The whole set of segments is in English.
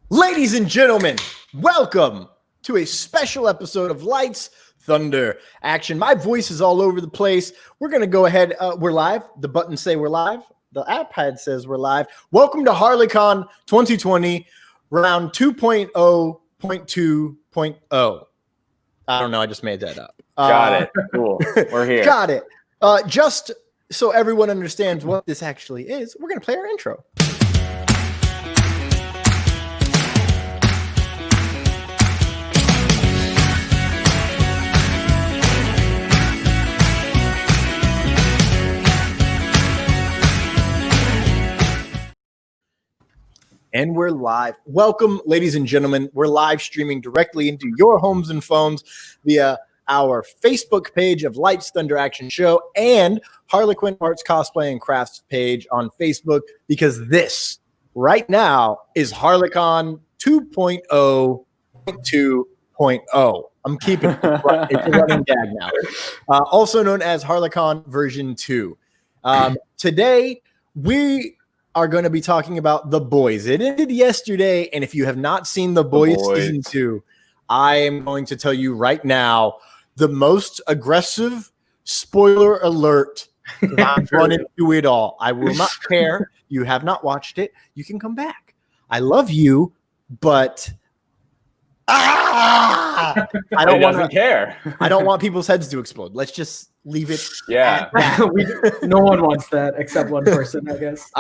Ladies and gentlemen, welcome to a special episode of Lights, Thunder, Action. My voice is all over the place. We're going to go ahead. We're live. The buttons say we're live. The iPad says we're live. Welcome to HarleyCon 2020, round 2.0.2.0. I don't know. I just made that up. Got it. Cool. We're here. Got it. Just so everyone understands what this actually is, we're going to play our intro. And we're live. Welcome, ladies and gentlemen. We're live streaming directly into your homes and phones via our Facebook page of Lights, Thunder, Action Show and Harlequin Arts Cosplay and Crafts page on Facebook, because this right now is HarleCon 2.0.2.0. I'm keeping it. It's a running gag now. Also known as HarleCon version 2. Today, we are going to be talking about The Boys. It ended yesterday, and if you have not seen The Boys season 2, I am going to tell you right now the most aggressive spoiler alert. I'm going to do it all. I will not care. You have not watched it. You can come back. I love you, but I don't want to care. I don't want people's heads to explode. Let's just leave it. Yeah. No one wants that except one person, I guess.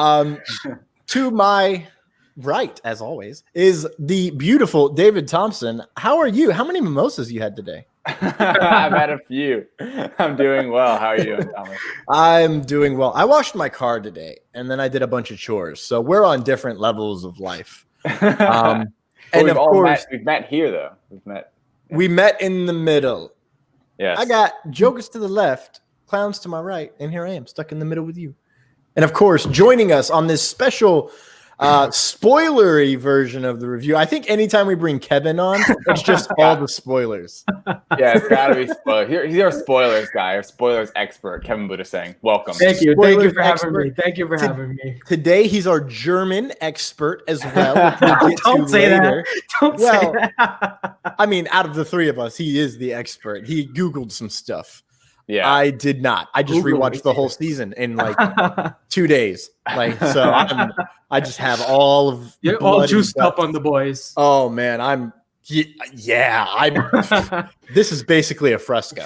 To my right, as always, is the beautiful David Thompson. How are you? How many mimosas you had today? I've had a few. I'm doing well. How are you doing, Thomas? I'm doing well. I washed my car today, and then I did a bunch of chores. So we're on different levels of life. And of course, we've met here, though. We met in the middle. Yes. I got jokers to the left, clowns to my right, and here I am, stuck in the middle with you. And of course, joining us on this special spoilery version of the review. I think anytime we bring Kevin on, it's just all the spoilers. Yeah, it's got to be spoilers. He's our spoilers guy, our spoilers expert, Kevin Boodoosingh. Welcome. Thank you. Spoilers Thank you for expert. having me. Thank you for having me. Today, he's our German expert as well. Don't say that. Don't say that. I mean, out of the three of us, he is the expert. He Googled some stuff. Yeah, I did not. I just rewatched the whole season in like 2 days. Like, so I just have all of you're all juiced up on The Boys. Oh man, this is basically a fresca.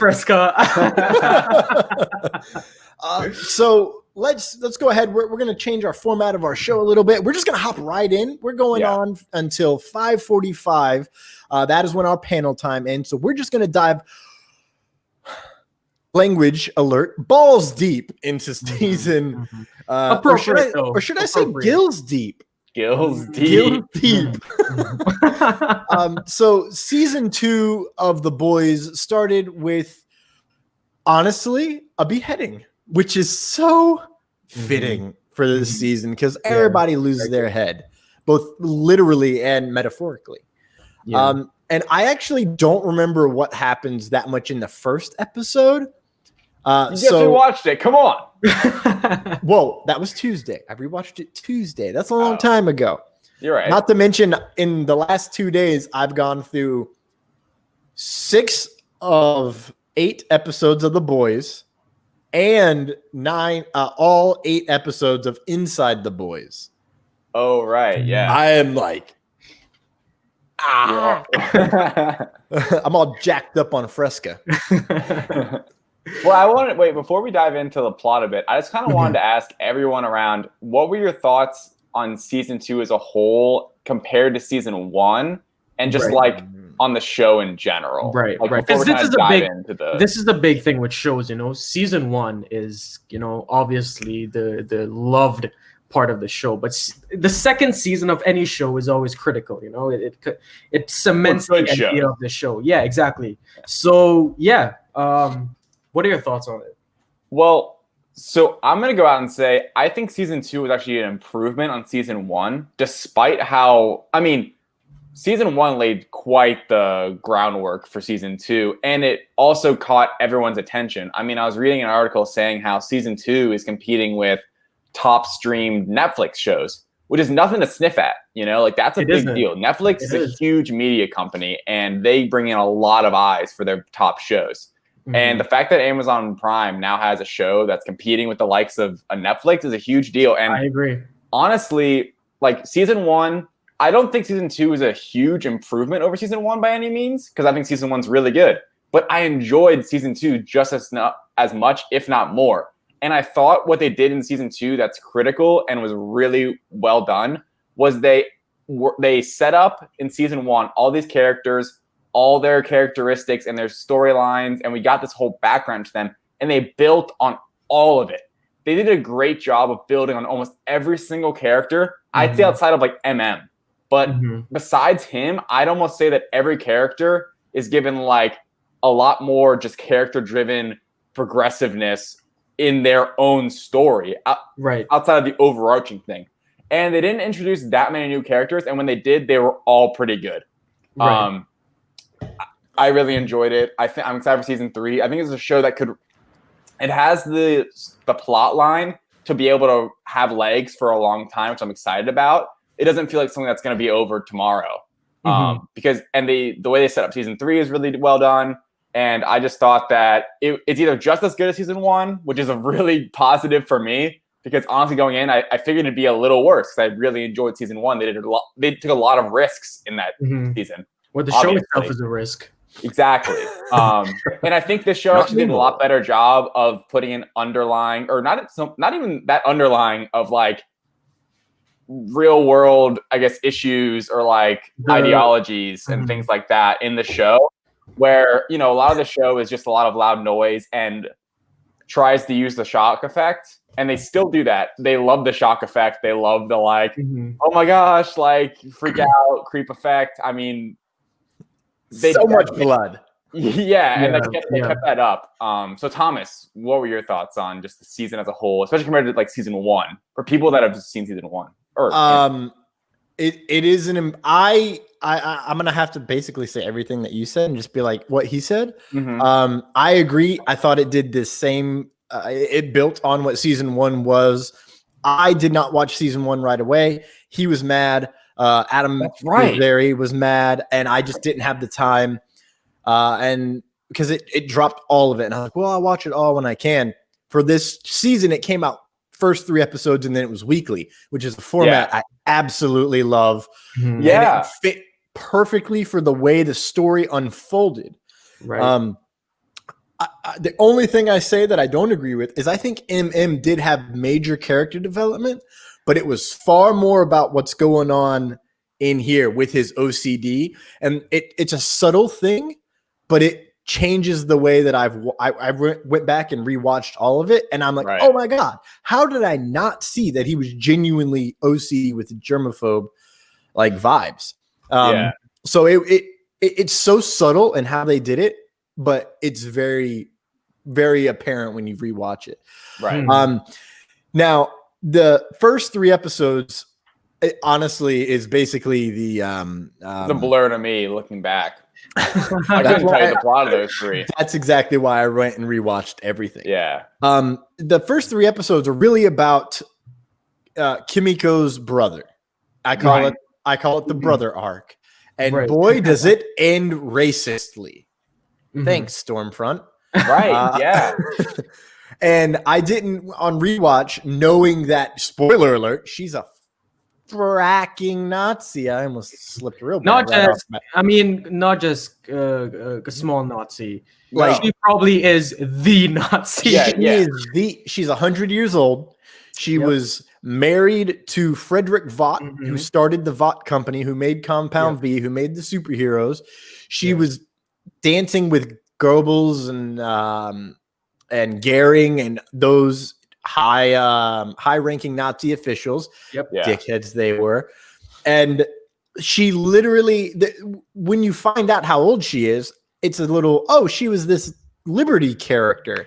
So let's go ahead. We're going to change our format of our show a little bit. We're just going to hop right in. We're going on until 5:45. That is when our panel time ends. So we're just going to dive, language alert, balls deep into season. Or should I say gills deep? Gills deep. So season 2 of The Boys started with, honestly, a beheading, which is so fitting for this season because everybody loses their head, both literally and metaphorically. And I actually don't remember what happens that much in the first episode. You definitely watched it. Come on. Whoa, that was Tuesday. I rewatched it Tuesday. That's a long time ago. You're right. Not to mention, in the last 2 days, I've gone through 6 of 8 episodes of The Boys and all 8 episodes of Inside the Boys. Oh, right. Yeah. I am like, I'm all jacked up on Fresca. Well, I want to wait before we dive into the plot a bit. I just kind of wanted to ask everyone around, what were your thoughts on season 2 as a whole compared to season 1, and just like on the show in general? Right. Like, This is the big thing with shows. Season 1 is obviously the loved part of the show, but the second season of any show is always critical. It cements the idea of the show. Yeah, exactly. So what are your thoughts on it? Well, so I'm going to go out and say I think season 2 was actually an improvement on season 1, despite how, season 1 laid quite the groundwork for season 2, and it also caught everyone's attention. I was reading an article saying how season 2 is competing with top streamed Netflix shows. which is nothing to sniff at. Like that's a big deal. Netflix is a huge media company, and they bring in a lot of eyes for their top shows. And the fact that Amazon Prime now has a show that's competing with the likes of a Netflix is a huge deal. And I agree. Honestly, like season 1, I don't think season 2 is a huge improvement over season 1 by any means, because I think season 1's really good. But I enjoyed season 2 just as much, if not more. And I thought what they did in season 2 that's critical and was really well done was they set up in season 1 all these characters, all their characteristics and their storylines, and we got this whole background to them, and they built on all of it. They did a great job of building on almost every single character. I'd say outside of like MM. But besides him, I'd almost say that every character is given like a lot more just character-driven progressiveness in their own story, outside of the overarching thing. And they didn't introduce that many new characters, and when they did, they were all pretty good. Right. I really enjoyed it. I'm excited for season 3. I think it's a show that it has the plot line to be able to have legs for a long time, which I'm excited about. It doesn't feel like something that's going to be over tomorrow. Because the way they set up season 3 is really well done. And I just thought that it's either just as good as season 1, which is a really positive for me, because honestly going in, I figured it'd be a little worse because I really enjoyed season 1. They took a lot of risks in that season. Well, the show itself is a risk. Exactly. And I think this show actually did a lot better job of putting an underlying, or not even that underlying of like real world, I guess, issues or like ideologies and things like that in the show, where, a lot of the show is just a lot of loud noise and tries to use the shock effect. And they still do that. They love the shock effect. They love the like, oh my gosh, like freak out, creep effect. I mean, so much blood. Yeah, and they kept that up. So Thomas, what were your thoughts on just the season as a whole, especially compared to like season 1 for people that have just seen season 1? It is I'm gonna have to basically say everything that you said and just be like what he said. I agree. I thought it did the same. It built on what season 1 was. I did not watch season 1 right away. He was mad. Adam was mad, and I just didn't have the time. And because it dropped all of it, and I was like, well, I'll watch it all when I can. For this season, it came out first 3 episodes, and then it was weekly, which is a format I absolutely love. And it fit perfectly for the way the story unfolded. Right. The only thing I say that I don't agree with is I think MM did have major character development, but it was far more about what's going on in here with his OCD. And it's a subtle thing, but it changes the way that I went back and rewatched all of it. And I'm like, oh my God, how did I not see that he was genuinely OCD with germaphobe like vibes? So it's so subtle in how they did it, but it's very, very apparent when you rewatch it. Right. Now, the first 3 episodes, it honestly is basically the blur to me looking back. I couldn't tell you the plot of those 3. That's exactly why I went and rewatched everything. Yeah. The first 3 episodes are really about Kimiko's brother. I call it the brother arc. And boy, does it end racistly. Thanks, Stormfront. Right. Yeah. And I didn't on rewatch, knowing that, spoiler alert, she's a fracking Nazi. I almost slipped real bad. Not just a small Nazi. Like she probably is the Nazi. She's 100 years old. She was married to Frederick Vought, who started the Vought company, who made Compound V, who made the superheroes. She was dancing with Goebbels and Goering and those high-ranking Nazi officials. Dickheads they were. And she literally, when you find out how old she is, it's a little, she was this Liberty character.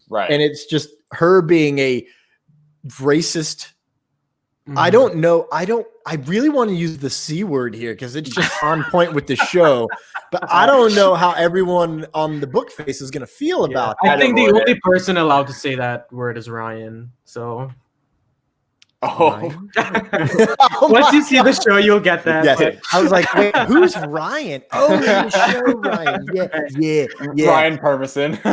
Right. And it's just her being a racist. I don't know. I really want to use the C word here because it's just on point with the show. But I don't know how everyone on the book face is going to feel about it. I think the only person allowed to say that word is Ryan. So. Oh, Once you see the show, you'll get that. Yes. But I was like, wait, who's Ryan? Oh, the show Ryan. Yeah. Ryan Permison.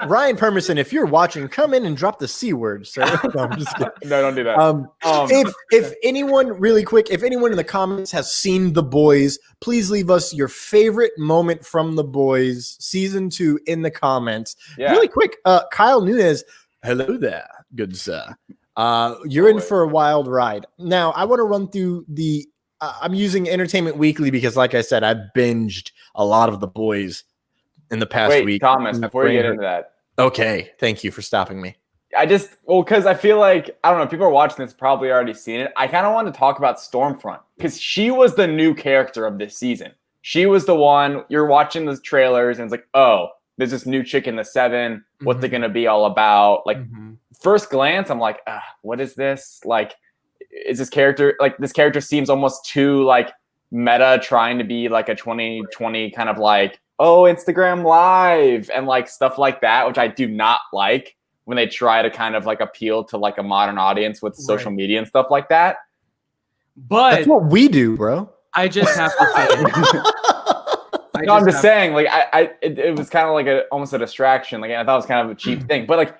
Ryan Permison, if you're watching, come in and drop the C word, sir. No, I'm just kidding. No, don't do that. If anyone, really quick, if anyone in the comments has seen The Boys, please leave us your favorite moment from The Boys season 2 in the comments. Yeah. Really quick, Kyle Nunez, hello there, good sir. You're in for a wild ride. Now, I want to run through the. I'm using Entertainment Weekly because, like I said, I binged a lot of The Boys in the past week. Thomas, before you get into that. Okay, thank you for stopping me. Because I feel like, I don't know, people are watching this, probably already seen it. I kind of want to talk about Stormfront because she was the new character of this season. She was the one, you're watching the trailers and it's like, oh, there's this new chick in the 7. What's it going to be all about? Like, first glance, I'm like, what is this? Like, is this character, like, this character seems almost too, like, meta, trying to be, like, a 2020 kind of, like, oh, Instagram Live and, like, stuff like that, which I do not like when they try to kind of, like, appeal to, like, a modern audience with social media and stuff like that. But that's what we do, bro. I just have to say. I'm just saying, like, it was kind of like almost a distraction. Like, I thought it was kind of a cheap thing, but like,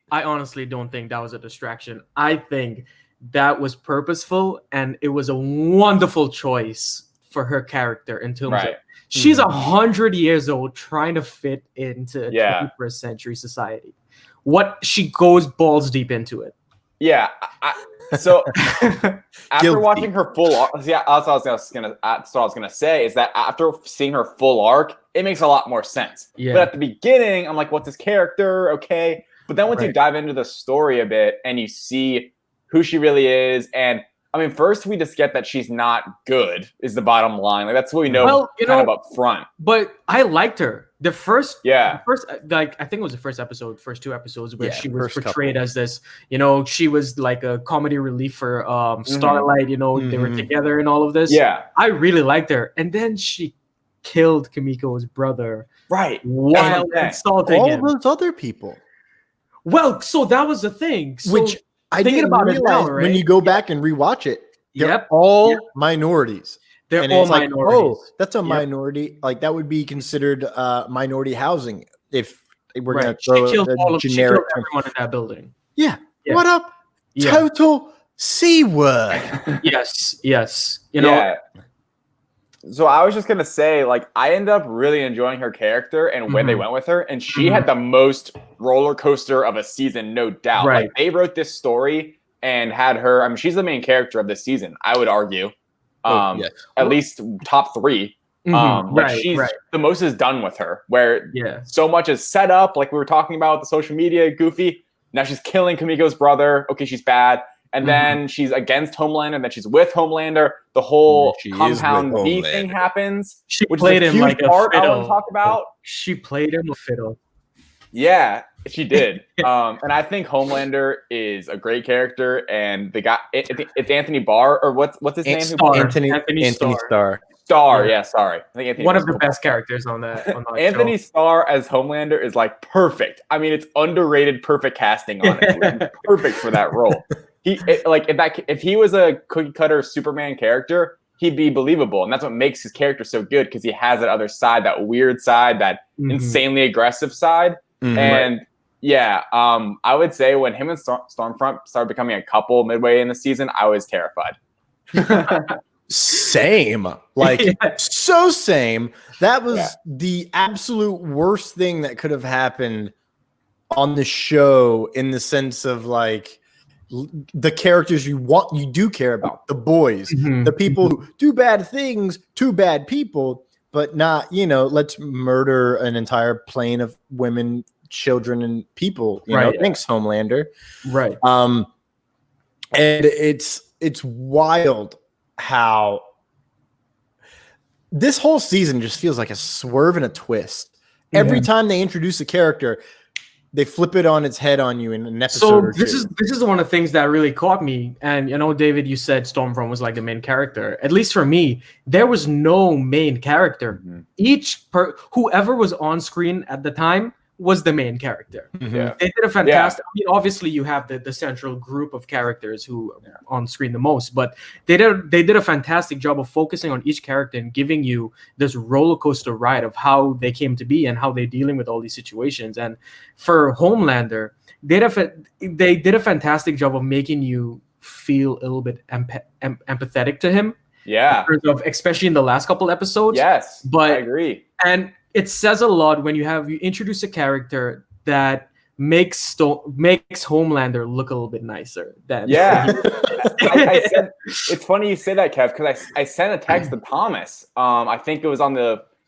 I honestly don't think that was a distraction. I think that was purposeful, and it was a wonderful choice for her character in terms of she's 100 years old trying to fit into 21st century society. What she goes balls deep into it. Yeah. So after watching her full arc, that's what I was gonna say is that after seeing her full arc, it makes a lot more sense. Yeah. But at the beginning, I'm like, what's this character? Okay. But then once you dive into the story a bit and you see who she really is, and I mean, first we just get that she's not good is the bottom line. Like that's what we know kind of up front. But I liked her. The first, like I think it was the first 2 episodes where she was portrayed as this, she was like a comedy relief for Starlight, they were together and all of this. Yeah. I really liked her. And then she killed Kimiko's brother. Right. While insulting all those other people. Well, so that was the thing. So, which I didn't realize when you go back and rewatch it, they're all minorities. They're all minorities. Like, oh, that's a minority. Like that would be considered minority housing if we're going to throw a generic. She killed everyone in that building. Yeah. What up? Yeah. Total C word. Yes. So I was just going to say, like, I ended up really enjoying her character and when they went with her. And she had the most roller coaster of a season, no doubt. Right. Like, they wrote this story and had her. I mean, she's the main character of this season, I would argue. At least top 3. She's the most is done with her, where so much is set up, like we were talking about the social media goofy. Now she's killing Kimiko's brother. Okay, she's bad. And then she's against Homelander, and then she's with Homelander. The whole compound V thing happens. She played him like a fiddle. I want to talk about. She played him a fiddle. Yeah, she did. And I think Homelander is a great character. And the guy, it's Anthony Barr, or what's his name? Anthony Starr. Sorry. I think Anthony one of the best characters on that. Anthony Starr as Homelander is like perfect. I mean, it's underrated, perfect casting on it. Perfect for that role. If he was a cookie cutter Superman character, he'd be believable, and that's what makes his character so good because he has that other side, that weird side, that insanely aggressive side. And I would say when him and Stormfront started becoming a couple midway in the season, I was terrified. Same. So same. That was the absolute worst thing that could have happened on the show in the sense of like the characters you do care about, the boys, the people who do bad things to bad people, but not, let's murder an entire plane of women, children, and people. Thanks, Homelander. Right. And it's wild how this whole season just feels like a swerve and a twist. Every time they introduce a character, they flip it on its head on you in an episode or two. This is one of the things that really caught me. And David, you said Stormfront was like the main character. At least for me, there was no main character. Whoever was on screen at the time was the main character. Yeah. They did a fantastic. I mean, obviously, you have the central group of characters who are on screen the most, but they did a fantastic job of focusing on each character and giving you this roller coaster ride of how they came to be and how they're dealing with all these situations. And for Homelander, they did a fantastic job of making you feel a little bit empathetic to him. Yeah. In terms of, especially in the last couple episodes. Yes. But I agree. And it says a lot when you introduce a character that makes Homelander look a little bit nicer. I said, it's funny you say that, Kev, because I sent a text to Thomas. I think it was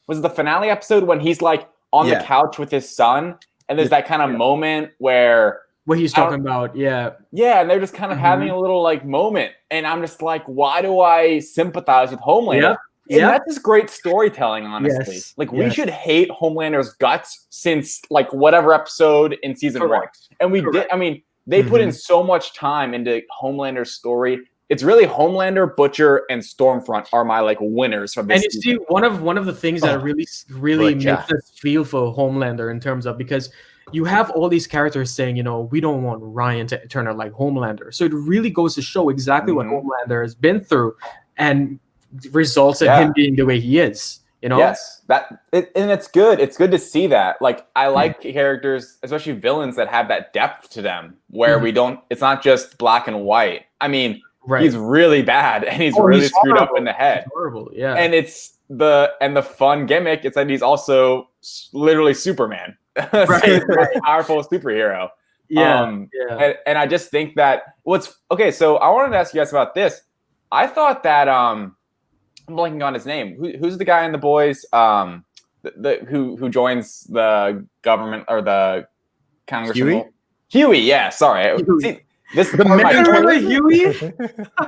was it the finale episode when he's like on the couch with his son, and there's that kind of moment where he's talking about, and they're just kind of having a little like moment, and I'm just like, why do I sympathize with Homelander? And that's just great storytelling, honestly. Yes. We should hate Homelander's guts since like whatever episode in season 1. And we did. I mean, they put in so much time into Homelander's story. It's really Homelander, Butcher, and Stormfront are my like winners from this. And you see, one of the things that really makes us feel for Homelander in terms of, because you have all these characters saying, you know, we don't want Ryan to turn out like Homelander. So it really goes to show exactly what Homelander has been through, and results in him being the way he is, you know? Yes, and it's good. It's good to see that. Like, I like characters, especially villains, that have that depth to them, where it's not just black and white. I mean, he's really bad, and he's really screwed up in the head. He's horrible, yeah. And it's the fun gimmick. It's that he's also literally Superman, so he's a powerful superhero. And I just think that so I wanted to ask you guys about this. I thought that I'm blanking on his name. Who's the guy in The Boys? Who joins the government or the Congressman? Huey. Yeah, sorry. See, this is part of my point. Huey?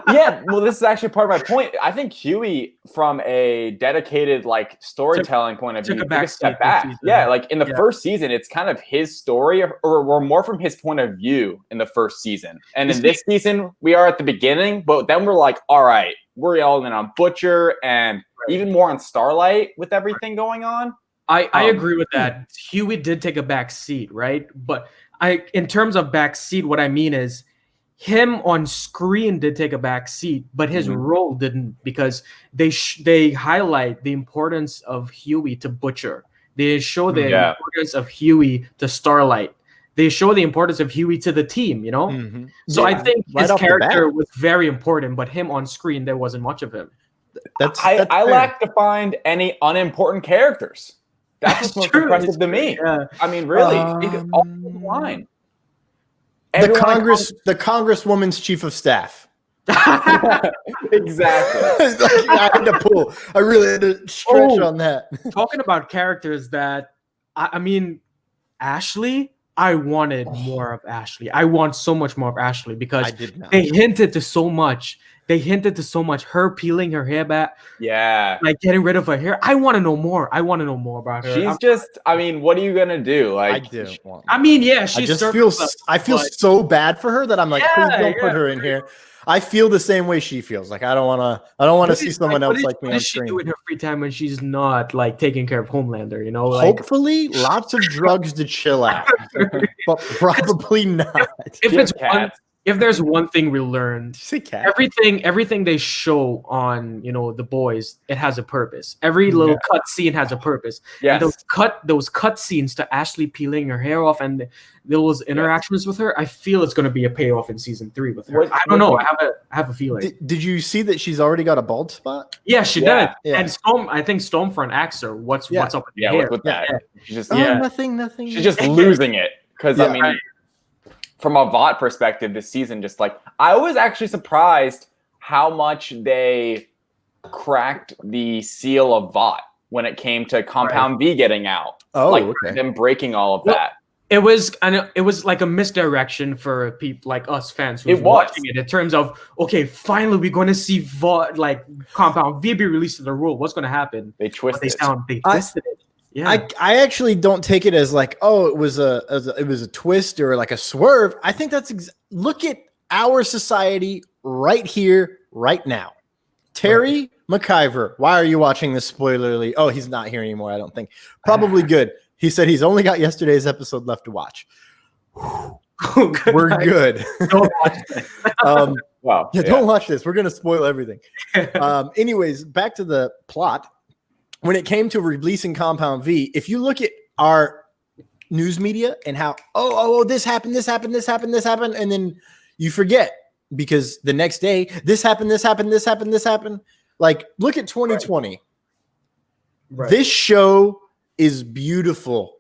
Yeah, well, this is actually part of my point. I think Huey, from a dedicated like storytelling point of view, took a step back. Yeah, like in the first season, it's kind of his story, or more from his point of view in the first season. And in this season, we are at the beginning, but then we're like, all right, we're all in on Butcher and even more on Starlight with everything going on. I agree with that. Huey did take a back seat, right? But in terms of back seat, what I mean is him on screen did take a back seat, but his role didn't, because they highlight the importance of Huey to Butcher. They show the importance of Huey to Starlight. They show the importance of Huey to the team, you know? So I think his character was very important, but him on screen, there wasn't much of him. I lack to find any unimportant characters. That's what's most impressive to me. Yeah. I mean, really, all the line. The Congresswoman's chief of staff. Exactly. I really had to stretch on that. Talking about characters that, I mean, Ashley. I wanted more of Ashley. I want so much more of Ashley, because they hinted to so much. Her peeling her hair back. Yeah. Like getting rid of her hair. I want to know more. I want to know more about her. I mean, what are you going to do? Like, I feel so bad for her that I'm like, please don't put her in here. I feel the same way she feels. Like, I don't want to see someone else like me on screen. What does she do in her free time when she's not like taking care of Homelander? You know, hopefully lots of drugs to chill out, but probably not. If there's one thing we learned, everything they show on, you know, The Boys, it has a purpose. Every little cut scene has a purpose. Yeah, those cut scenes to Ashley peeling her hair off and those interactions with her, I feel it's going to be a payoff in season 3 with her. I don't know. I have a feeling. Did you see that she's already got a bald spot? Yeah, she did. Yeah. And I think Stormfront asks her what's up with the hair. With that. She's just nothing. She's just losing it, because I mean. From a Vought perspective, this season, just like, I was actually surprised how much they cracked the seal of Vought when it came to Compound V getting out. Them breaking all of that. It was like a misdirection for people like us fans who were watching it, in terms of, okay, finally we're going to see Vought, like Compound V be released to the world. What's going to happen? They twisted it. Yeah. I actually don't take it as like, oh, it was a twist or like a swerve. I think that's look at our society right here, right now. Terry McIver. Why are you watching this spoilerly? Oh, he's not here anymore, I don't think. Probably good. He said he's only got yesterday's episode left to watch. We're good. Don't watch this. Wow. Yeah, don't watch this. We're going to spoil everything. Anyways, back to the plot. When it came to releasing Compound V, if you look at our news media and how, this happened, and then you forget because the next day, this happened. Like, look at 2020. Right. This show is beautiful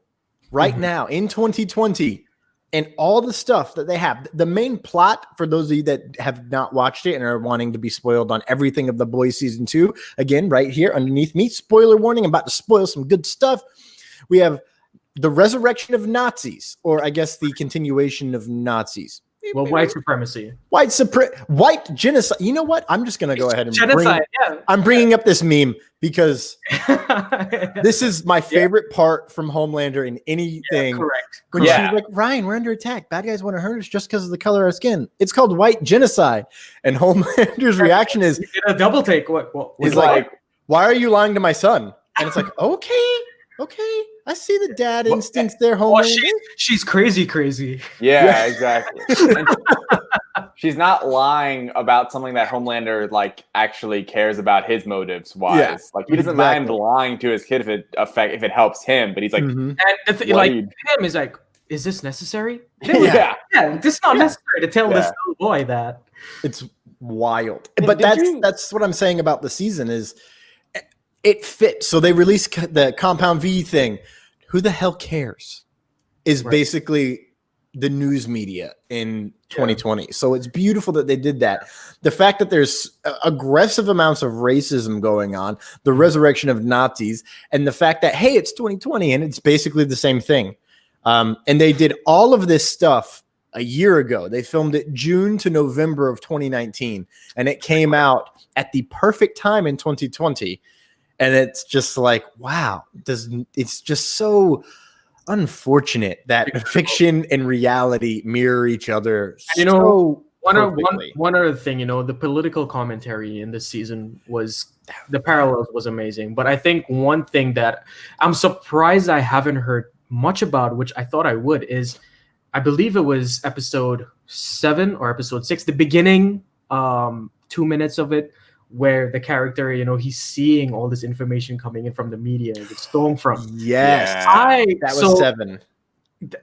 right now in 2020. And all the stuff that they have, the main plot, for those of you that have not watched it and are wanting to be spoiled on everything of The Boys season 2, again, right here underneath me, spoiler warning, I'm about to spoil some good stuff. We have the resurrection of Nazis, or I guess the continuation of Nazis. Well, white supremacy. White genocide. You know what? I'm just going to go ahead and I'm bringing up this meme because this is my favorite part from Homelander in anything. Yeah, correct. When she's like, Ryan, we're under attack. Bad guys want to hurt us just because of the color of our skin. It's called white genocide. And Homelander's reaction is a double take. He's like, why are you lying to my son? And it's like, okay. I see the dad instincts there, Homelander. She's crazy. Yeah, exactly. She's not lying about something that Homelander like actually cares about his motives wise. Yeah, like he doesn't mind lying to his kid if it helps him, but he's like, and like him is like, is this necessary? Yeah, this is not necessary to tell this little boy that. It's wild. But that's what I'm saying about the season is it fits. So they released the Compound V thing. Who the hell cares? Is basically the news media in 2020. So it's beautiful that they did that. The fact that there's aggressive amounts of racism going on, the resurrection of Nazis, and the fact that, hey, it's 2020 and it's basically the same thing. And they did all of this stuff a year ago. They filmed it June to November of 2019, and it came out at the perfect time in 2020. And it's just like, wow, it's just so unfortunate that fiction and reality mirror each other. One other thing, the political commentary in this season the parallels was amazing. But I think one thing that I'm surprised I haven't heard much about, which I thought I would, is I believe it was episode 7 or episode 6, the beginning 2 minutes of it, where the character, he's seeing all this information coming in from the media. It's Stormfront. Yes. That was 7.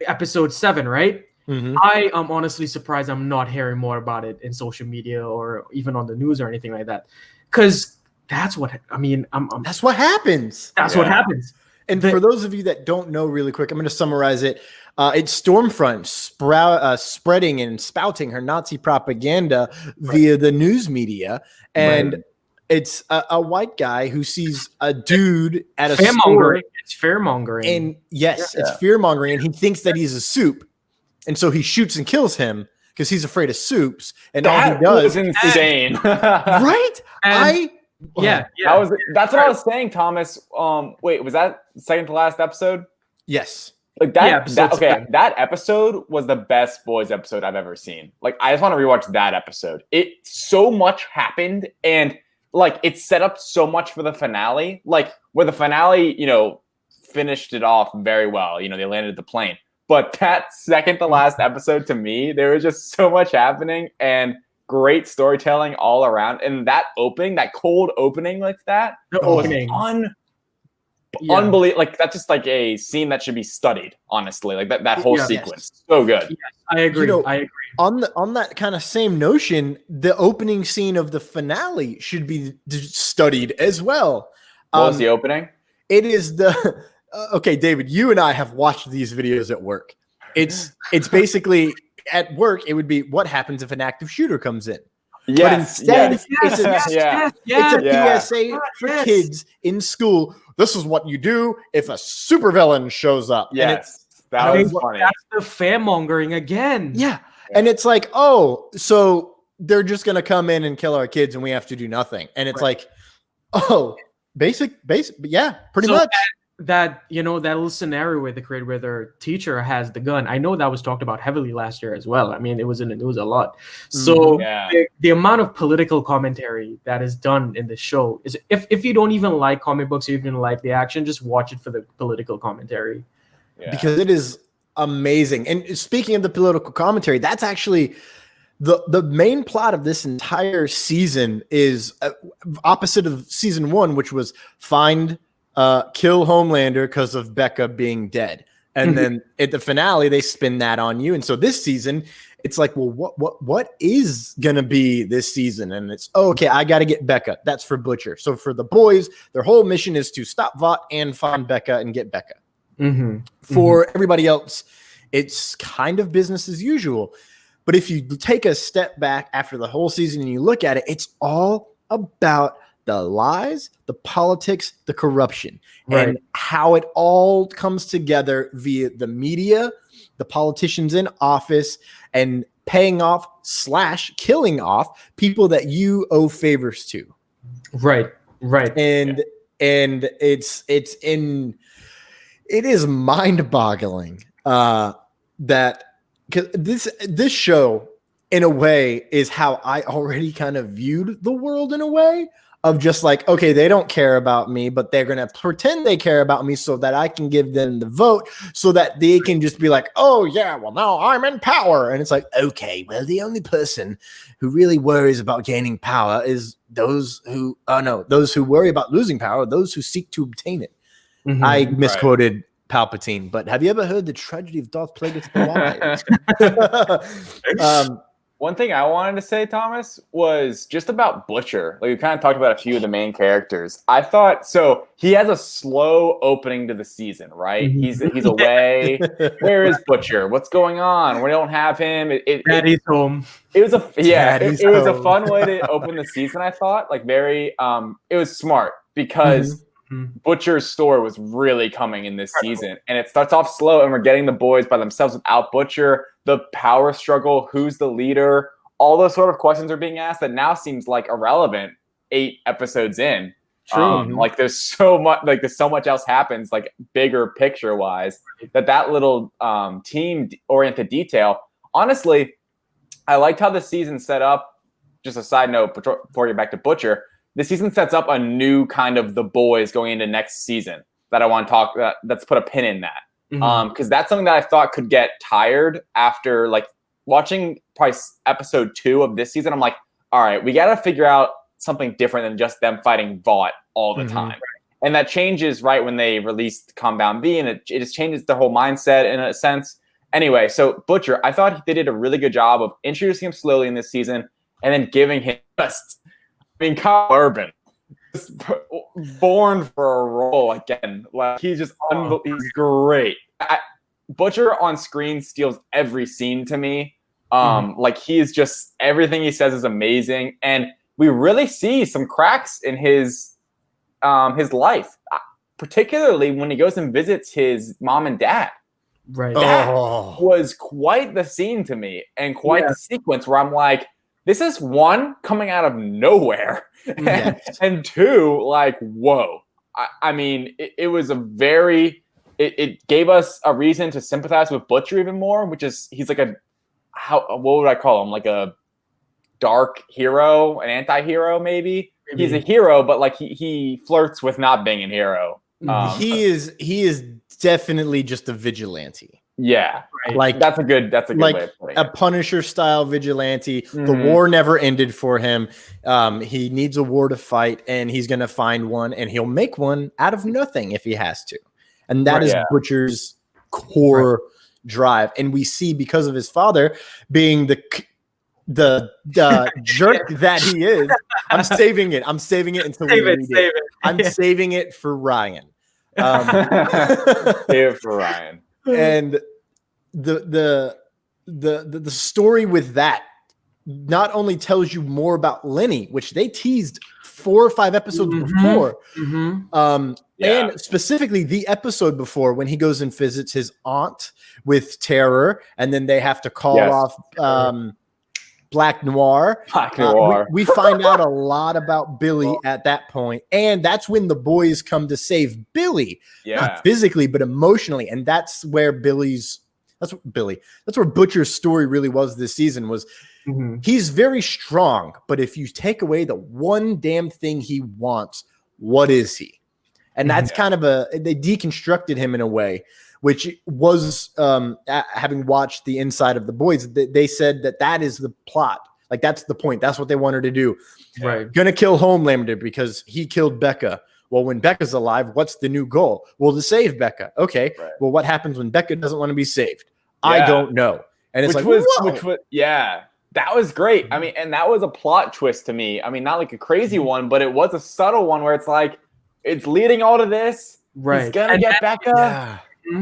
Episode 7, right? Mm-hmm. I am honestly surprised I'm not hearing more about it in social media or even on the news or anything like that. Because that's what, that's what happens. That's what happens. And for those of you that don't know really quick, I'm going to summarize it. It's Stormfront spreading and spouting her Nazi propaganda via the news media. And it's a white guy who sees a dude at a store. It's fear-mongering. And it's fear-mongering. And he thinks that he's a soup. And so he shoots and kills him because he's afraid of soups. And all he does is insane. Right? That's what I was saying, Thomas. Wait, was that second to last episode? Yes. Like that episode was the best Boys episode I've ever seen. Like, I just want to rewatch that episode. So much happened, and like it set up so much for the finale. Like, where the finale, finished it off very well. They landed the plane. But that second to last episode, to me, there was just so much happening and great storytelling all around. And that opening, that cold opening like that, unbelievable. Like, that's just like a scene that should be studied, honestly. Like that whole sequence. So good. Yes, I agree. I agree. On that kind of same notion, the opening scene of the finale should be studied as well. What was the opening? It is the okay, David, you and I have watched these videos at work. It's basically at work, it would be what happens if an active shooter comes in. Yes, but instead, it's a PSA for kids in school. This is what you do if a supervillain shows up. Yes, that was funny. That's the fear-mongering again. Yeah, and it's like, oh, so they're just going to come in and kill our kids and we have to do nothing. And it's like, oh, basic, yeah, pretty much. That that little scenario where their teacher has the gun. I know that was talked about heavily last year as well. I mean, it was in the news a lot. So the amount of political commentary that is done in the show is, if you don't even like comic books, or even like the action, just watch it for the political commentary. because it is amazing. And speaking of the political commentary, that's actually the main plot of this entire season is opposite of season 1, which was kill Homelander because of Becca being dead. And then at the finale, they spin that on you. And so this season, it's like, well, what is gonna be this season? And it's okay, I got to get Becca. That's for Butcher. So for the boys, their whole mission is to stop Vought and find Becca and get Becca. For everybody else, it's kind of business as usual. But if you take a step back after the whole season and you look at it, it's all about the lies, the politics, the corruption, and how it all comes together via the media, the politicians in office, and paying off / killing off people that you owe favors to. Right. And it is mind-boggling that this show, in a way, is how I already kind of viewed the world in a way. Of just like, okay, they don't care about me, but they're going to pretend they care about me so that I can give them the vote so that they can just be like, oh, yeah, well, now I'm in power. And it's like, okay, well, the only person who really worries about gaining power is those who worry about losing power, those who seek to obtain it. I misquoted Palpatine, but have you ever heard the tragedy of Darth Plagueis the Wise? One thing I wanted to say, Thomas, was just about Butcher. Like, we kind of talked about a few of the main characters. I thought, so he has a slow opening to the season, right? He's away. Where is Butcher? What's going on? We don't have him. Daddy's home. It was a fun way to open the season, I thought. Like, very, it was smart because Butcher's story was really coming in this season. And it starts off slow, and we're getting the boys by themselves without Butcher. The power struggle, who's the leader, all those sort of questions are being asked that now seems like irrelevant 8 episodes in. True. Like there's so much else happens, like bigger picture wise, that little team oriented detail. Honestly, I liked how the season set up. Just a side note before you get back to Butcher, the season sets up a new kind of the boys going into next season that I want to talk. Let's put a pin in that. Because that's something that I thought could get tired after like watching probably episode 2 of this season. I'm like, all right, we got to figure out something different than just them fighting Vought all the time. And that changes right when they released Compound V, and it just changes the whole mindset in a sense. Anyway, so Butcher, I thought they did a really good job of introducing him slowly in this season and then giving him Kyle Urban. Born for a role again. Like he's just he's great. Butcher on screen steals every scene to me. Like he is just everything he says is amazing, and we really see some cracks in his life, particularly when he goes and visits his mom and dad. Right, that was quite the scene to me, and quite the sequence where I'm like, this is one coming out of nowhere. And 2, like, whoa. I mean, it was it gave us a reason to sympathize with Butcher even more, which is he's like what would I call him? Like a dark hero, an anti-hero maybe. He's a hero, but like he flirts with not being a hero. He is definitely just a vigilante. Yeah, like that's a good like way of putting it. A Punisher style vigilante. The war never ended for him. He needs a war to fight, and he's gonna find one, and he'll make one out of nothing if he has to. And that is Butcher's core drive. And we see, because of his father being the jerk that he is. I'm saving it until we read it. I'm saving it for Ryan. Save it for Ryan. And the story with that not only tells you more about Lenny, which they teased 4 or 5 episodes before, and specifically the episode before when he goes and visits his aunt with Terror, and then they have to call off Black Noir. We find out a lot about Billy at that point, and that's when the boys come to save Billy, not physically but emotionally, and that's where Butcher's story really was this season. Was he's very strong, but if you take away the one damn thing he wants, what is he? And that's kind of they deconstructed him in a way which was having watched the inside of the boys, they said that is the plot. Like, that's the point. That's what they wanted to do. Right. Gonna kill Homelander because he killed Becca. Well, when Becca's alive, what's the new goal? Well, to save Becca. Okay. Right. Well, what happens when Becca doesn't want to be saved? Yeah. I don't know. And it's that was great. I mean, and that was a plot twist to me. I mean, not like a crazy one, but it was a subtle one where it's like, it's leading all to this. Right. He's gonna get Becca. Yeah.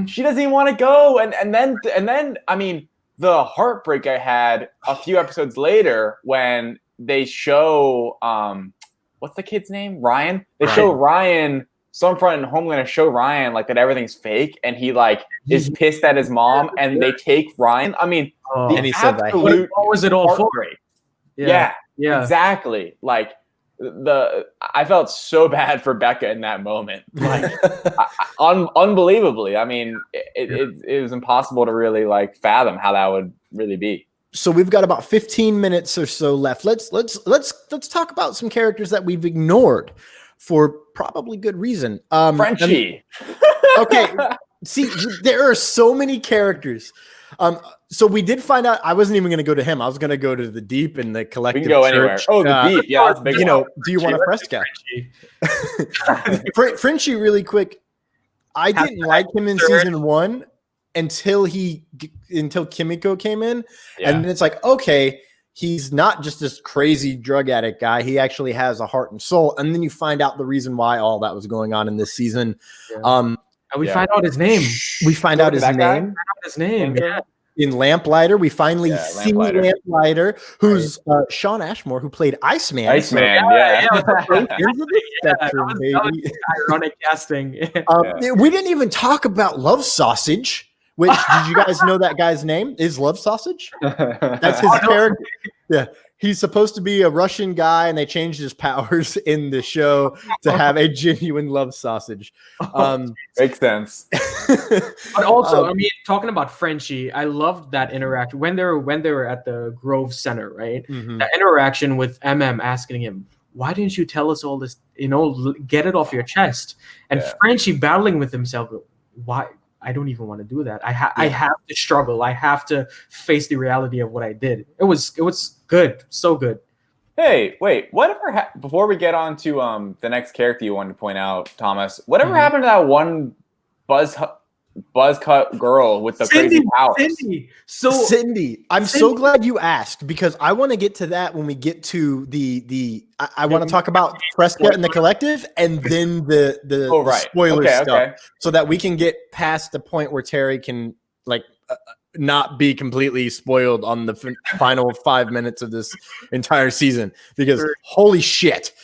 She doesn't even want to go. And then, I mean, the heartbreak I had a few episodes later when they show what's the kid's name? Ryan. They show Ryan. Stormfront and Homelander show Ryan like that everything's fake, and he like is pissed at his mom, and they take Ryan. I mean, and he said that. What was it all for? Yeah, exactly. Like I felt so bad for Becca in that moment, like unbelievably. I mean, it was impossible to really like fathom how that would really be. So we've got about 15 minutes or so left. Let's talk about some characters that we've ignored for probably good reason. Frenchie. Okay. See, there are so many characters. So we did find out. I wasn't even going to go to him. I was going to go to the Deep and the Collective. We can go Church. anywhere. Oh, the Deep. Yeah, that's a big one. Do you want a Fresca? Frenchie, really quick. I didn't like him in season 1 until Kimiko came in, and then it's like, okay, he's not just this crazy drug addict guy. He actually has a heart and soul. And then you find out the reason why all that was going on in this season. Yeah. And we find out his name. We find out his name. Yeah. In Lamplighter, we finally see Lamplighter, who's Sean Ashmore, who played Iceman. Ironic casting. We didn't even talk about Love Sausage. Which, did you guys know that guy's name is Love Sausage? That's his character. Yeah. He's supposed to be a Russian guy, and they changed his powers in the show to have a genuine love sausage. Makes sense. But also, I mean, talking about Frenchie, I loved that interaction when they were at the Grove Center, right? Mm-hmm. That interaction with MM asking him, "Why didn't you tell us all this? You know, get it off your chest." And Frenchie battling with himself, why? I don't even want to do that. I have to struggle. I have to face the reality of what I did. It was good. So good. Hey, wait, whatever before we get on to the next character you wanted to point out, Thomas, whatever happened to that one buzz cut girl with the crazy powers? Cindy. I'm so glad you asked, because I want to get to that when we get to I want to talk about Fresca and the Collective, and then the spoiler stuff, so that we can get past the point where Terry can not be completely spoiled on the final 5 minutes of this entire season, because holy shit.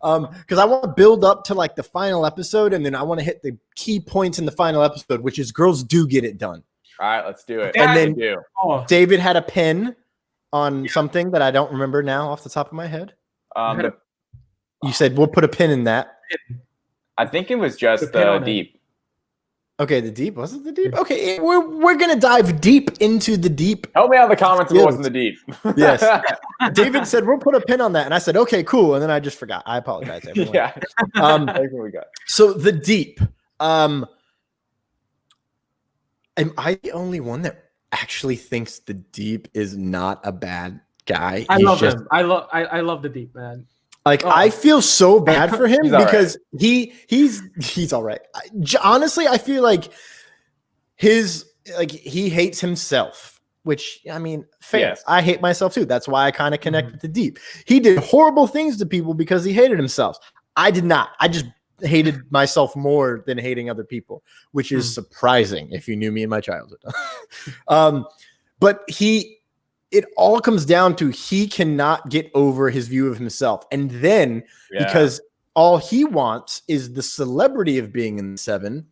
Because I want to build up to the final episode, and then I want to hit the key points in the final episode, which is girls do get it done. All right, let's do it. And then David had a pin on something that I don't remember now off the top of my head. You said we'll put a pin in that. I think it was just the Deep. Okay, the Deep. Was it the Deep? Okay, we're gonna dive deep into the Deep. Help me out in the comments if it wasn't the Deep. Yes. David said we'll put a pin on that, and I said okay, cool, and then I just forgot. I apologize, everyone. Yeah. That's what we got. So the Deep. Am I the only one that actually thinks the Deep is not a bad guy? I love him. I love the Deep, man. I feel so bad for him because he's all right. Honestly, I feel like he hates himself, which, I mean, fair. Yes. I hate myself too. That's why I kind of connected to Deep. He did horrible things to people because he hated himself. I did not. I just hated myself more than hating other people, which is surprising if you knew me in my childhood. But it all comes down to he cannot get over his view of himself. And then because all he wants is the celebrity of being in the 7,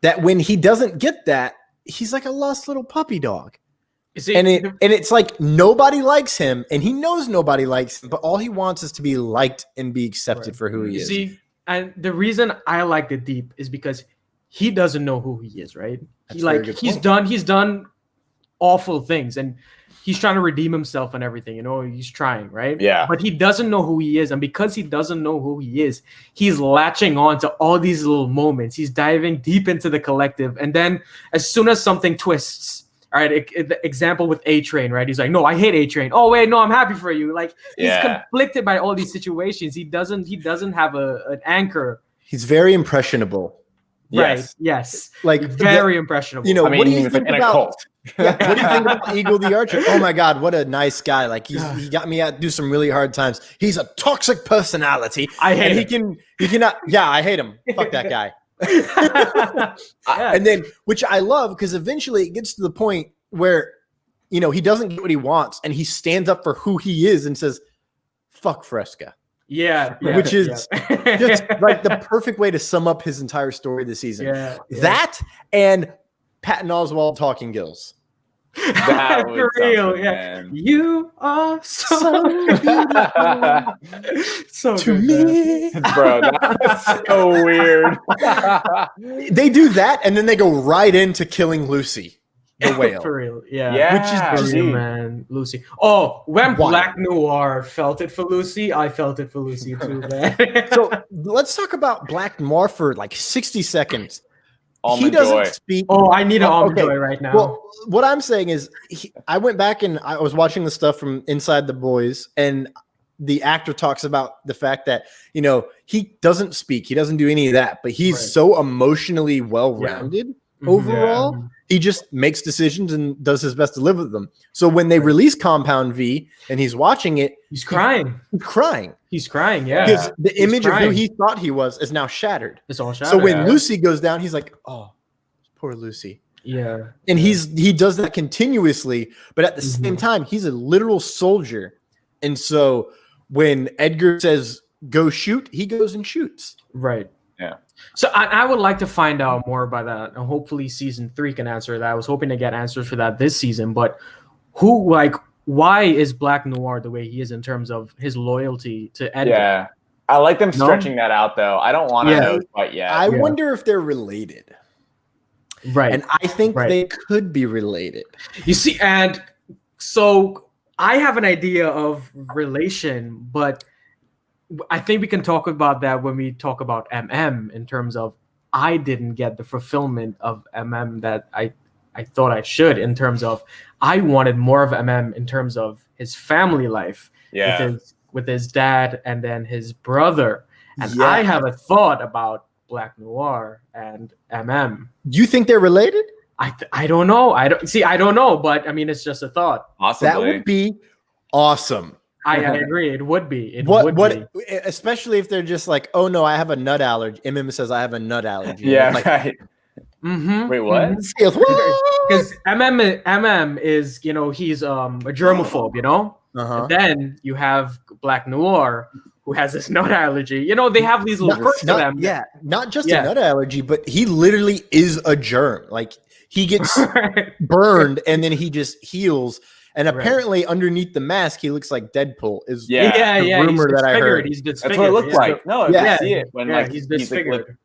that when he doesn't get that, he's like a lost little puppy dog. And it's like nobody likes him, and he knows nobody likes him, but all he wants is to be liked and be accepted for who he is. See, and the reason I like the Deep is because he doesn't know who he is, right? He's done awful things, and he's trying to redeem himself and everything, you know, he's trying, right? Yeah. But he doesn't know who he is. And because he doesn't know who he is, he's latching on to all these little moments. He's diving deep into the collective. And then as soon as something twists, all right, the example with A-Train, right? He's like, no, I hate A-Train. Oh, wait, no, I'm happy for you. Like, he's conflicted by all these situations. He doesn't have an anchor. He's very impressionable. Right. Yes. Like very impressionable. You know, I mean, what do he you was think like in a about? cult. Yeah, what do you think about Eagle the Archer? Oh my God, what a nice guy! Like he got me out do some really hard times. He's a toxic personality. I hate him. He cannot. Yeah, I hate him. Fuck that guy. And then, which I love, because eventually it gets to the point where, you know, he doesn't get what he wants, and he stands up for who he is and says, "Fuck Fresca." Yeah, which is just like the perfect way to sum up his entire story this season. That and Patton Oswalt talking gills. That was for real, man. You are so beautiful. So to good, me, bro. That's so weird. They do that, and then they go right into killing Lucy, the whale. For real, Which is man, Lucy. Oh, when Why? Black Noir felt it for Lucy, I felt it for Lucy too, man. So let's talk about Black Noir for like 60 seconds. Almond he doesn't Joy. speak. Oh, I need an almond joy right now. Well, what I'm saying is, I went back and I was watching the stuff from Inside the Boys, and the actor talks about the fact that, you know, he doesn't speak, he doesn't do any of that, but he's so emotionally well-rounded overall. Yeah. He just makes decisions and does his best to live with them. So when they release Compound V and he's watching it, He's crying. He's crying. Yeah. Because the image of who he thought he was is now shattered. It's all shattered. So when Lucy goes down, he's like, oh, poor Lucy. Yeah. And he does that continuously, but at the same time, he's a literal soldier. And so when Edgar says, go shoot, he goes and shoots. Right. Yeah. So I would like to find out more about that, and hopefully season 3 can answer that. I was hoping to get answers for that this season, but why is Black Noir the way he is in terms of his loyalty to Edgar? Yeah. I like them stretching that out, though. I don't want to know quite yet. I wonder if they're related. Right. And I think they could be related. You see, and so I have an idea of relation, but I think we can talk about that when we talk about MM, in terms of I didn't get the fulfillment of MM that I thought I should, in terms of I wanted more of MM in terms of his family life with his dad and then his brother. And I have a thought about Black Noir and MM. Do you think they're related? I don't know. I don't know, but I mean, it's just a thought. Possibly. That would be awesome. I agree. It would be. Especially if they're just like, oh no, I have a nut allergy. MM says I have a nut allergy. Yeah, like, right. Wait, what? Because MM is, you know, he's a germaphobe, you know. And then you have Black Noir, who has this nut allergy. You know, they have these little perks to them. Yeah, not just a nut allergy, but he literally is a germ. Like he gets burned and then he just heals. And apparently, underneath the mask, he looks like Deadpool. Is the rumor that I heard? He's That's what it looked like. No, I see it when he's disfigured.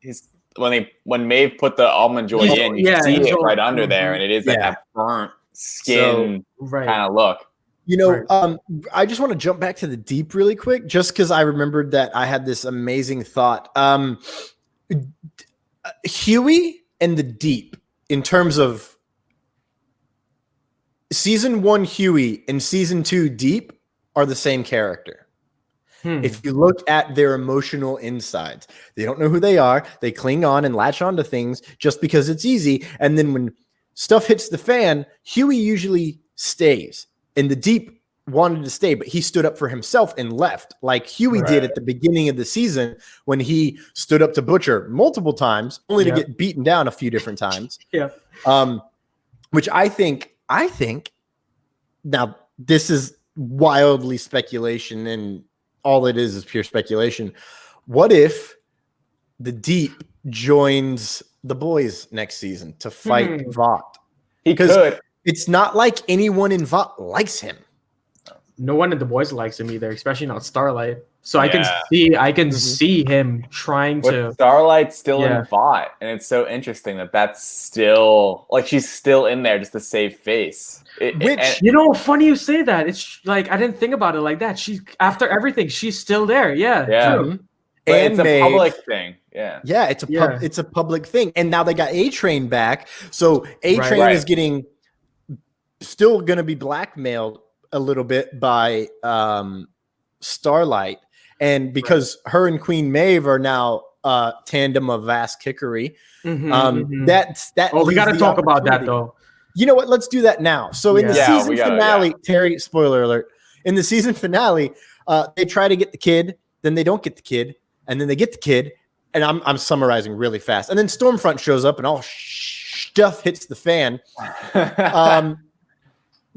When Maeve put the almond joy in, you see it right under there, and it is that burnt skin kind of look. You know, I just want to jump back to the Deep really quick, just because I remembered that I had this amazing thought. Huey and the Deep, in terms of Season 1 Huey and Season 2 Deep, are the same character. If you look at their emotional insides, they don't know who they are. They cling on and latch on to things just because it's easy. And then when stuff hits the fan, Huey usually stays. And the Deep wanted to stay, but he stood up for himself and left, like Huey did at the beginning of the season when he stood up to Butcher multiple times, only to get beaten down a few different times. Which I think now this is wildly speculation, and all it is pure speculation. What if the Deep joins the boys next season to fight Vought? Because it's not like anyone in Vought likes him. No one in the boys likes him either, especially not Starlight. So I can see him trying to. Starlight's still in Vought, and it's so interesting that's still like she's still in there just to save face. Funny you say that. It's like I didn't think about it like that. She's after everything, she's still there. Yeah. True. But it's a public thing. Yeah. Yeah, it's a public thing. And now they got A-Train back. So A-Train is getting still going to be blackmailed a little bit by Starlight. And because her and Queen Maeve are now tandem of ass kickery, that we got to talk about that though. You know what? Let's do that now. So in the season finale, Terry, spoiler alert, in the season finale, they try to get the kid, then they don't get the kid, and then they get the kid, and I'm summarizing really fast. And then Stormfront shows up, and all stuff hits the fan.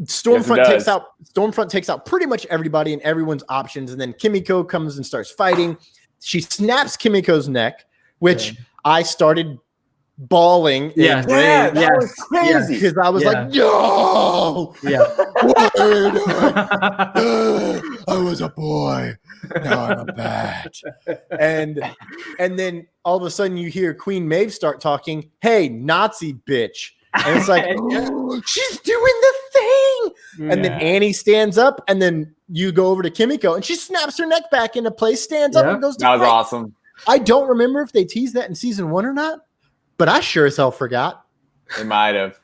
Stormfront takes out pretty much everybody and everyone's options, and then Kimiko comes and starts fighting. She snaps Kimiko's neck, which I started bawling. That was crazy because I was like, no, I was a boy, now I'm a bat. And then all of a sudden you hear Queen Maeve start talking, hey, Nazi bitch. And it's like, oh, she's doing the thing. And then Annie stands up, and then you go over to Kimiko, and she snaps her neck back into place, stands up, and goes to That was fight. awesome. I don't remember if they teased that in season 1 or not, but I sure as hell forgot. They might have.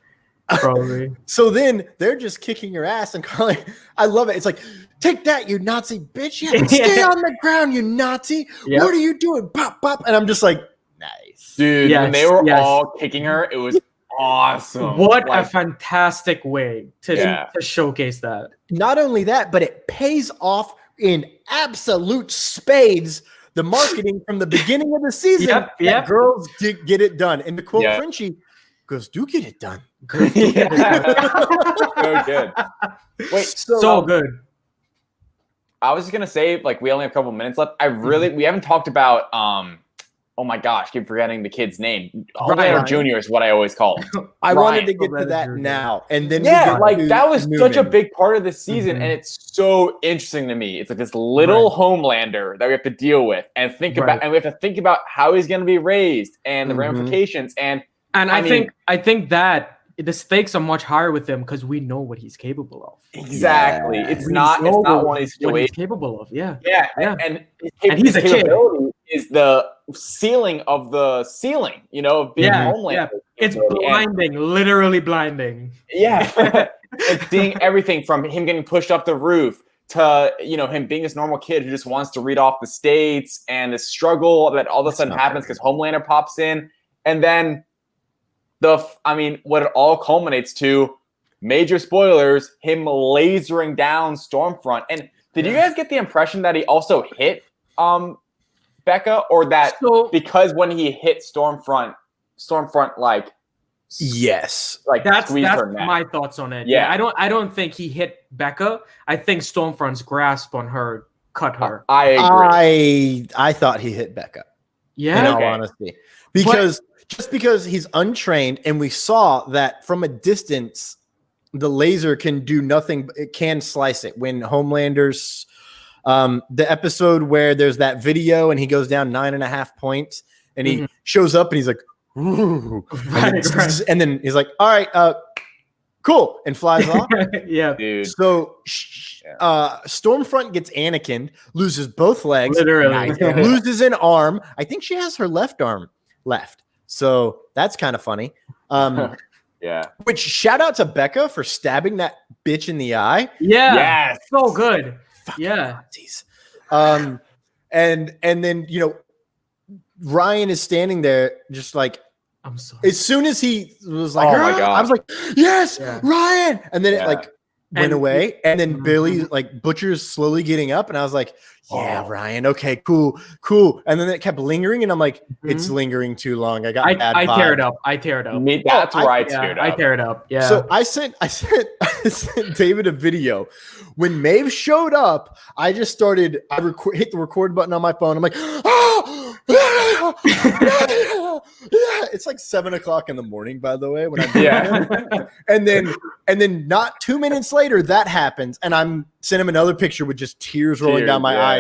Probably. So then they're just kicking her ass and calling. I love it. It's like, take that, you Nazi bitch. Yeah, stay on the ground, you Nazi. Yep. What are you doing? Pop, pop. And I'm just like, nice. Dude, when they were all kicking her, it was awesome. What a fantastic way to showcase that. Not only that, but it pays off in absolute spades. The marketing from the beginning of the season, girls get it done. And to quote Frenchie, girls do get it done. Girls do get it done. So good. Wait, so good. I was just gonna say, like, we only have a couple minutes left. We haven't talked about oh my gosh, keep forgetting the kid's name. Homelander Jr. is what I always call him. I wanted to get to that now. And then that was Newman. Such a big part of the season, and it's so interesting to me. It's like this little Homelander that we have to deal with and think about, and we have to think about how he's gonna be raised and the ramifications. And I think that the stakes are much higher with him because we know what he's capable of. Exactly. Yeah. It's not one of these situations. What he's capable of. Yeah. And he's a kid. Is the ceiling of the ceiling, of being Homelander. Yeah. It's blinding, literally blinding. Yeah. It's seeing everything from him getting pushed up the roof to, him being this normal kid who just wants to read off the states and the struggle that all of a sudden happens because Homelander pops in. And then what it all culminates to, major spoilers, him lasering down Stormfront. And did you guys get the impression that he also hit Becca, or that because when he hit Stormfront like that's my thoughts on it. Yeah, I don't think he hit Becca. I think Stormfront's grasp on her cut her. I agree. I thought he hit Becca. Yeah, in all honesty, because he's untrained, and we saw that from a distance, the laser can do nothing. It can slice it. When Homelander's the episode where there's that video and he goes down 9.5 points, and he shows up and he's like, ooh, and then he's like, all right, cool, and flies off. Yeah, dude. So Stormfront gets Anakin, loses both legs, literally, loses an arm. I think she has her left arm left. So that's kind of funny. Yeah. Which, shout out to Becca for stabbing that bitch in the eye. Yeah. Yes. So good. Fucking Nazis. And then Ryan is standing there just like, I'm sorry. As soon as he was like, oh my God. I was like, yes, Ryan. And then it went away. And then Billy Butcher's slowly getting up, and I was like, yeah, Ryan. Okay, cool. And then it kept lingering, and I'm like, it's lingering too long. I got bad vibes. I tear it up. That's where I teared up. I tear it up. Yeah. So I sent David a video. When Maeve showed up, I just started. Hit the record button on my phone. I'm like, it's like 7:00 in the morning, by the way. When I'm and then not 2 minutes later, that happens, and I'm sending him another picture with just tears rolling down my eyes.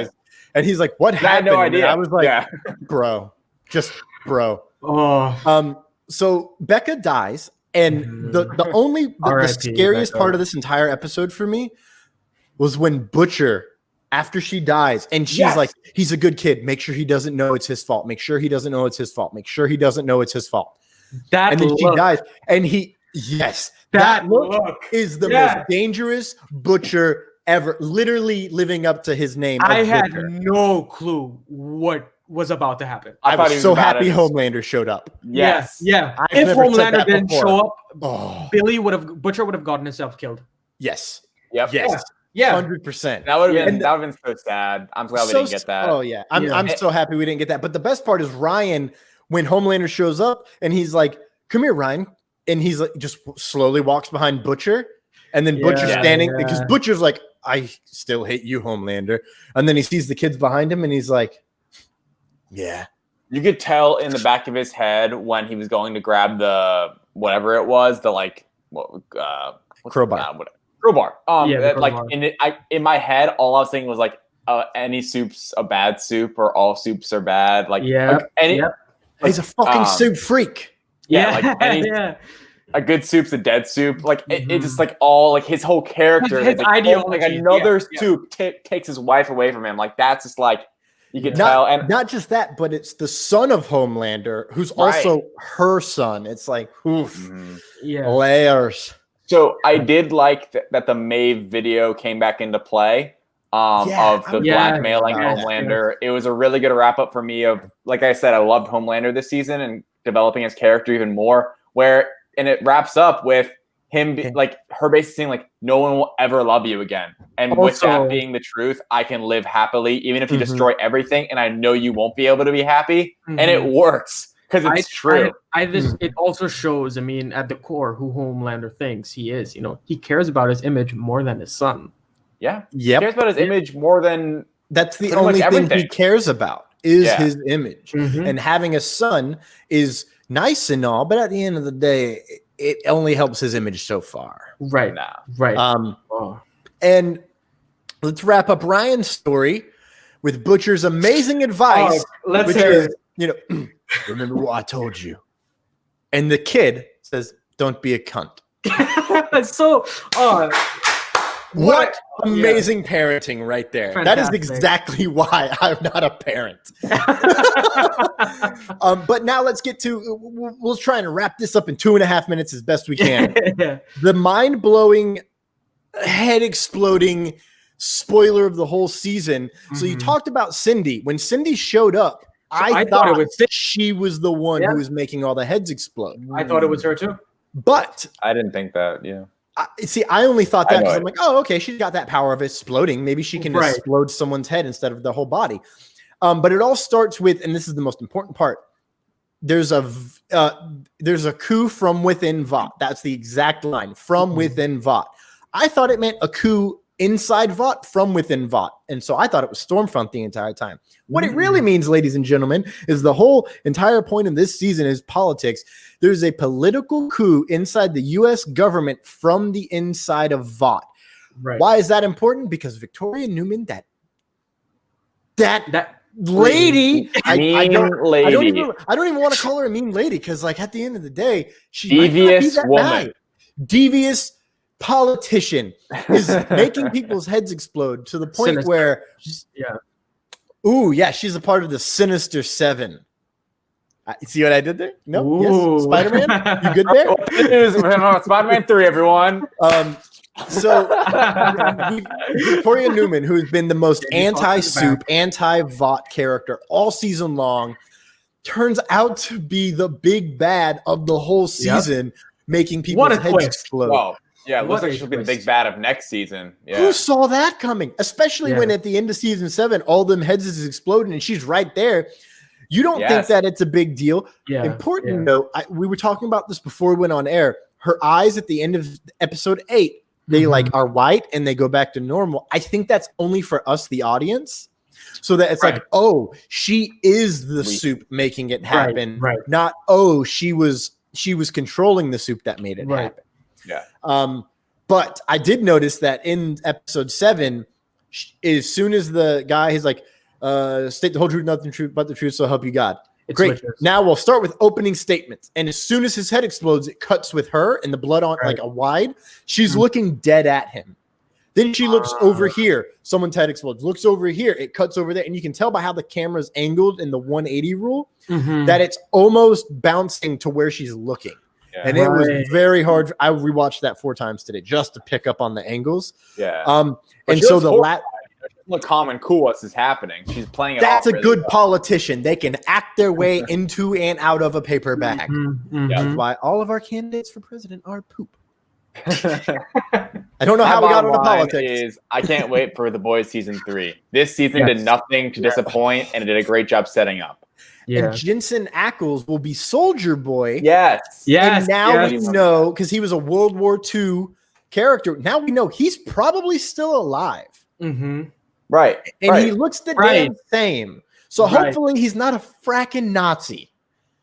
And he's like, what I had happened? no And idea. I was like, Yeah. bro, just bro. Oh, So Becca dies, and the scariest part of this entire episode for me was when Butcher, after she dies, and she's like, he's a good kid. Make sure he doesn't know it's his fault. Make sure he doesn't know it's his fault. Make sure he doesn't know it's his fault. And then she dies, and that look is the most dangerous Butcher ever. Literally living up to his name. I had no clue what was about to happen. I was so happy Homelander showed up. Yes. Yeah. If Homelander didn't show up, Butcher would have gotten himself killed. Yes. Yep. Yes. Yeah. 100%. That would have been so sad. I'm glad we didn't get that. Oh yeah. I'm so happy we didn't get that. But the best part is Ryan, when Homelander shows up and he's like, come here, Ryan. And he's like, just slowly walks behind Butcher. And then Butcher's standing because Butcher's like, I still hate you, Homelander. And then he sees the kids behind him and he's like, yeah. You could tell in the back of his head when he was going to grab the whatever it was, the crowbar. Crowbar. Crowbar. In my head, all I was thinking was like, any soup's a bad soup, or all soups are bad. He's a fucking soup freak. A good soup's a dead soup. Like it's just like all like his whole character. His ideology. Like another soup takes his wife away from him. Like that's just like you can tell. And not just that, but it's the son of Homelander who's also her son. It's like layers. So I did like that the Maeve video came back into play of the blackmailing Homelander. It was a really good wrap up for me of, like I said, I loved Homelander this season and developing his character even more. And it wraps up with him like her basically saying like, no one will ever love you again. And also, with that being the truth, I can live happily even if you destroy everything, and I know you won't be able to be happy. And it works because it's true. It also shows, I mean, at the core, who Homelander thinks he is. You know, he cares about his image more than his son. Yeah. He cares about his image more than that's the only thing he cares about is his image. And having a son is nice and all, but at the end of the day, it only helps his image so far. Right now. Right. And let's wrap up Ryan's story with Butcher's amazing advice. Let's hear it. Remember what I told you. And the kid says, don't be a cunt. So, what amazing parenting right there. Fantastic. That is exactly why I'm not a parent. But now let's get to, we'll try and wrap this up in 2.5 minutes as best we can. The mind-blowing, head-exploding spoiler of the whole season. So you talked about Cindy. When Cindy showed up, I thought it was she was the one who was making all the heads explode. I thought it was her too. But I didn't think that, I only thought that because I'm like, oh, okay, she's got that power of exploding. Maybe she can explode someone's head instead of the whole body. But it all starts with, and this is the most important part. There's a coup from within Vought. That's the exact line, from within Vought. I thought it meant a coup inside Vought from within Vought. And so I thought it was Stormfront the entire time. What it really means, ladies and gentlemen, is the whole entire point of this season is politics. There's a political coup inside the U.S. government from the inside of Vought. Right. Why is that important? Because Victoria Newman, that lady, I don't even want to call her a mean lady because, like, at the end of the day, she's devious woman, devious politician is making people's heads explode to the point where, she's a part of the Sinister Seven. See what I did there? No, yes, Spider-Man, you good there? Spider-Man 3, everyone. So Victoria Newman, who has been the most anti-soup, anti-Vought character all season long, turns out to be the big bad of the whole season, making people's heads explode. Whoa. Yeah, it looks like she'll be the big bad of next season. Yeah. Who saw that coming? Especially when at the end of season 7, all them heads is exploding and she's right there. You don't think that it's a big deal. Yeah. Important note, we were talking about this before we went on air. Her eyes at the end of episode 8, they are white and they go back to normal. I think that's only for us, the audience. So that it's like, oh, she is the soup making it happen. Right. Not, oh, she was controlling the soup that made it happen. Yeah. But I did notice that in episode 7, as soon as the guy is like, State the whole truth, nothing true but the truth, so help you God. It Great. switches. Now we'll start with opening statements. And as soon as his head explodes, it cuts with her and the blood on like a wide. She's looking dead at him. Then she looks over here. Someone's head explodes. Looks over here. It cuts over there. And you can tell by how the camera's angled in the 180 rule that it's almost bouncing to where she's looking. Yeah. And it was very hard. I rewatched that 4 times today just to pick up on the angles. Yeah. And so the look calm and cool as is happening. She's playing it That's off a really good well. Politician. They can act their way into and out of a paper bag. That's why all of our candidates for president are poop. I don't know how we got into politics. I can't wait for The Boys season 3. This season did nothing to disappoint, and it did a great job setting up. Yeah. And Jensen Ackles will be Soldier Boy. Yes. And now we know, because he was a World War II character. Now we know he's probably still alive. Right. And he looks the damn same. So hopefully he's not a fracking Nazi.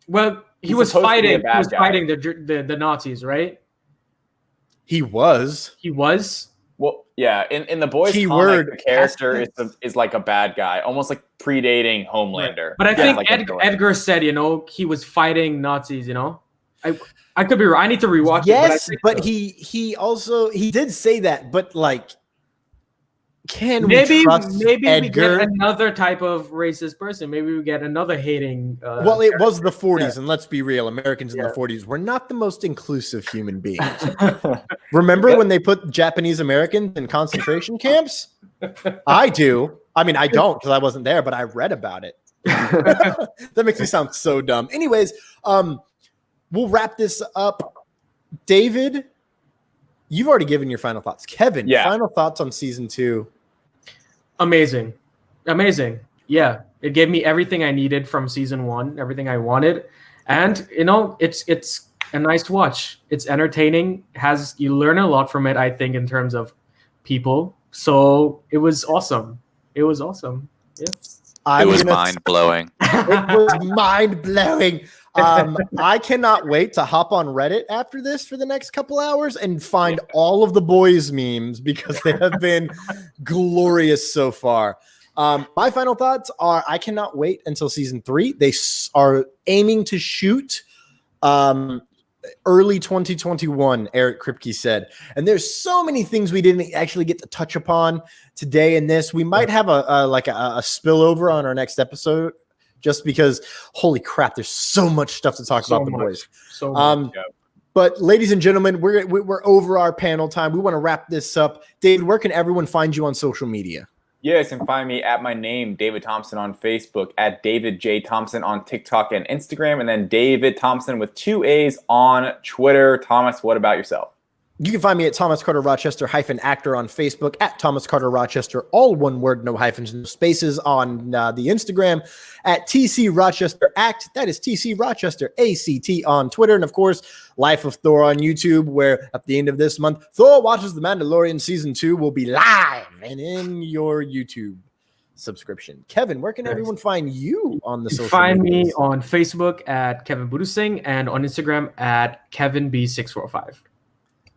Well, he was fighting the Nazis, right? He was. Well, yeah. In the Boys comic, the character is like a bad guy, almost like predating Homelander. Right. But I think like Edgar said, he was fighting Nazis. I could be wrong. I need to rewatch. Yes, but he also did say that. But like, maybe we get another type of racist person. Maybe we get another hating. Well, it was the 40s, and let's be real, Americans in the 40s were not the most inclusive human beings. Remember when they put Japanese Americans in concentration camps? I do. I mean, I don't because I wasn't there, but I read about it. That makes me sound so dumb. Anyways, we'll wrap this up. David, you've already given your final thoughts. Kevin, final thoughts on season 2. Amazing. Yeah, it gave me everything I needed from season 1, everything I wanted, and it's a nice watch. It's entertaining. You learn a lot from it, I think, in terms of people. So it was awesome. Yeah. It was mind blowing. It was mind blowing. I cannot wait to hop on Reddit after this for the next couple hours and find all of the boys memes because they have been glorious so far. My final thoughts are I cannot wait until season 3. They are aiming to shoot early 2021, Eric Kripke said. And there's so many things we didn't actually get to touch upon today in this. We might have a spillover on our next episode. Just because, holy crap, there's so much stuff to talk about the boys. So much. But ladies and gentlemen, we're over our panel time. We want to wrap this up. David, where can everyone find you on social media? Yes, and find me at my name, David Thompson, on Facebook, at David J. Thompson on TikTok and Instagram, and then David Thompson with 2 A's on Twitter. Thomas, what about yourself? You can find me at Thomas Carter Rochester -actor on Facebook, at Thomas Carter Rochester, all one word, no hyphens, no spaces, on the Instagram, at TC Rochester Act. That is TC Rochester ACT on Twitter. And of course, Life of Thor on YouTube, where at the end of this month, Thor Watches the Mandalorian Season 2 will be live and in your YouTube subscription. Kevin, where can everyone find you on the social media? Find me on Facebook at Kevin Boodoosingh and on Instagram at KevinB645.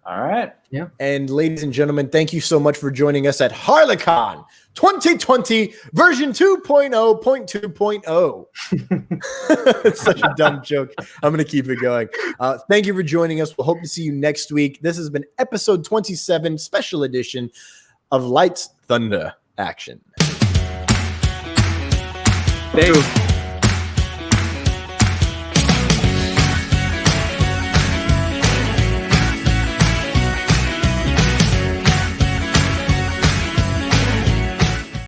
All right. Yeah. And ladies and gentlemen, thank you so much for joining us at HarleCon 2020 version 2.0.2.0. It's such a dumb joke. I'm going to keep it going. Thank you for joining us. We'll hope to see you next week. This has been episode 27, special edition of Lights, Thunder, Action. Thank you.